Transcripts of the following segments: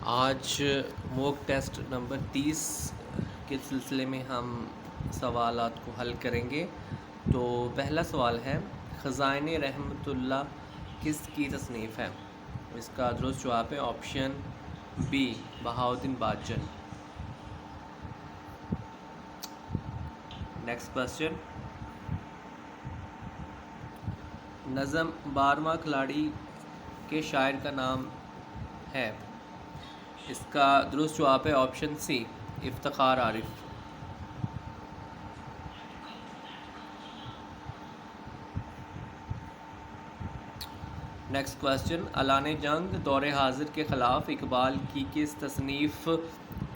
आज mock test number 30 के सिलसिले में हम सवालात को हल करेंगे। तो पहला सवाल है, ख़ज़ाइन रहमतुल्लाह किसकी तसनीफ़ है? इसका दुरुस्त जवाब है ऑप्शन बी, बहाउद्दीन बाजन। नेक्स्ट क्वेश्चन, नज़म 12वां खिलाड़ी के शायर का नाम है। इसका दुरुस्त जवाब है option C, Iftikhar Arif. Next question, अलान जंग दौरे हाजिर के ख़िलाफ़ इकबाल की किस तसनीफ़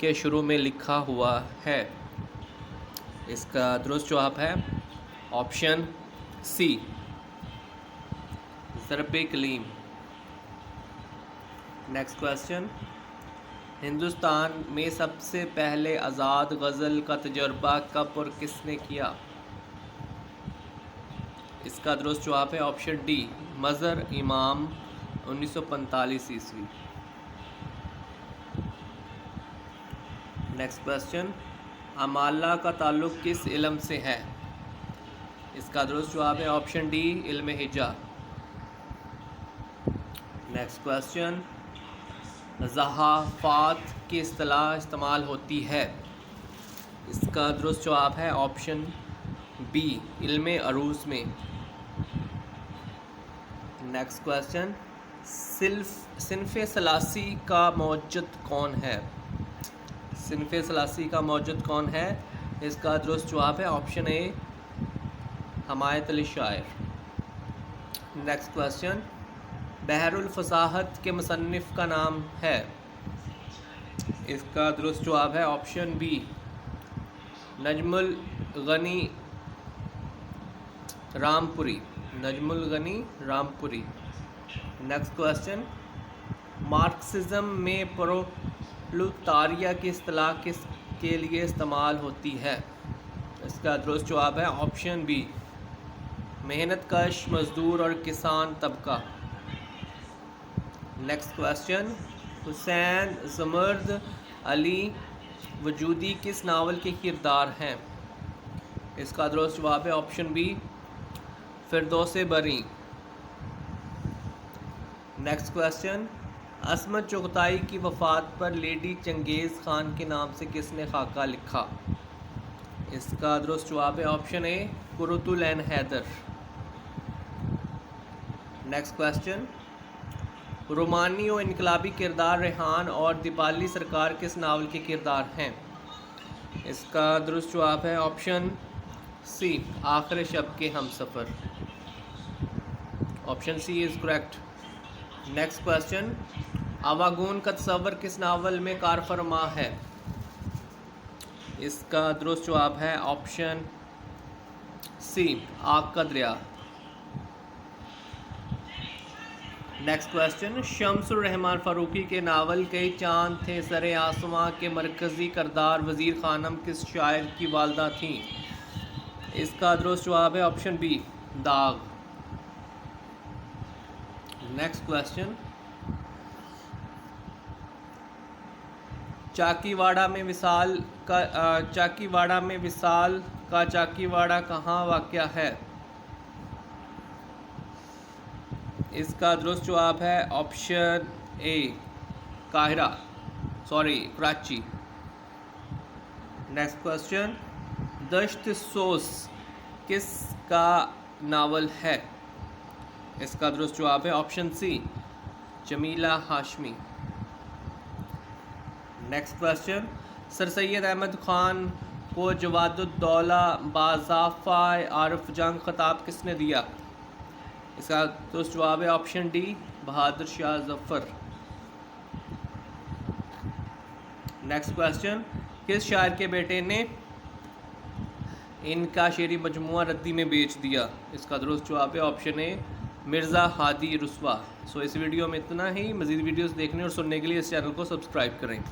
के शुरू में लिखा हुआ है? इसका दुरुस्त जवाब है option C, Zarb Kalim. Next question, Hindustan में सबसे पहले आज़ाद गज़ल का तजर्बा कब और किसने किया? इसका दुरुस्त जवाब है ऑप्शन डी, मज़हर इमाम 1945 ईस्वी। नेक्स्ट क्वेश्चन, अमाला का ताल्लुक़ किस इल्म से है? इसका दुरुस्त जवाब है ऑप्शन डी, इल्म हिजा। नेक्स्ट क्वेश्चन, ज़हाफ़ात की इस्तिलाह इस्तेमाल होती है। इसका दुरुस्त जवाब है ऑप्शन बी, इल्म अरूज में। नेक्स्ट क्वेश्चन, सिन्फ़ सलासी का मौजद कौन है? सिन्फ़ सलासी का मौजद कौन है? इसका दुरुस्त जवाब है ऑप्शन ए, हमायत अली शायर। नेक्स्ट क्वेश्चन, बहरुल फसाहत के मुसन्निफ़ का नाम है। इसका दुरुस्त जवाब है ऑप्शन बी, नजमुल गनी रामपुरी। नजमुल गनी रामपुरी। नेक्स्ट क्वेश्चन, मार्क्सिज्म में प्रोलेटारिया की इस्तिलाह किसके लिए इस्तेमाल होती है? इसका दुरुस्त जवाब है ऑप्शन बी, मेहनत कश मज़दूर और किसान तबका। नेक्स्ट क्वेश्चन, हुसैन ज़मर्द अली वजूदी किस नावल के किरदार हैं? इसका दुरुस्त जवाब है ऑप्शन बी, फिरदौस बरी। नेक्स्ट क्वेश्चन, असमत चुगताई की वफ़ात पर लेडी चंगेज़ खान के नाम से किसने खाका लिखा? इसका दुरुस्त जवाब है option A, Qurratul Ain Hyder. Next question, रोमानी और इनकलाबी किरदार रेहान और दीपाली सरकार किस नावल के किरदार हैं? इसका दुरुस्त जवाब है option C, Akhir Shab ke Humsafar. Option C is correct. Next question, आवागून का तस्वर किस नावल में कार फरमा है? इसका दुरुस्त जवाब है ऑप्शन सी, आग का दरिया। नेक्स्ट क्वेश्चन, शम्सुर रहमान फ़ारूकी के नावल कई चांद थे सरे आसमां के मरकज़ी किरदार वज़ीर ख़ानम किस शायर की वालदा थी? इसका दुरुस्त जवाब है ऑप्शन बी, दाग। नेक्स्ट क्वेश्चन, चाकीवाड़ा में विसाल का चाकीवाड़ा कहाँ वाक़या है? इसका दुरुस्त जवाब है option A, Karachi. Next question, Dasht Sos किस का नावल है? इसका दुरुस्त जवाब है option C, Jamila Hashmi. Next question, sir Syed Ahmad Khan को जवादुद्दौला बाज़ाफ़ा आरिफ जंग खिताब किसने दिया? इसका दुरुस्त जवाब है option D, Bahadur Shah Zafar. Next question, किस शायर के बेटे ने इनका शेरी मजमुआ रद्दी में बेच दिया? इसका दुरुस्त जवाब है ऑप्शन ए, मिर्ज़ा हादी रुस्वा। इस वीडियो में इतना ही। मज़ीद वीडियोस देखने और सुनने के लिए इस चैनल को सब्सक्राइब करें।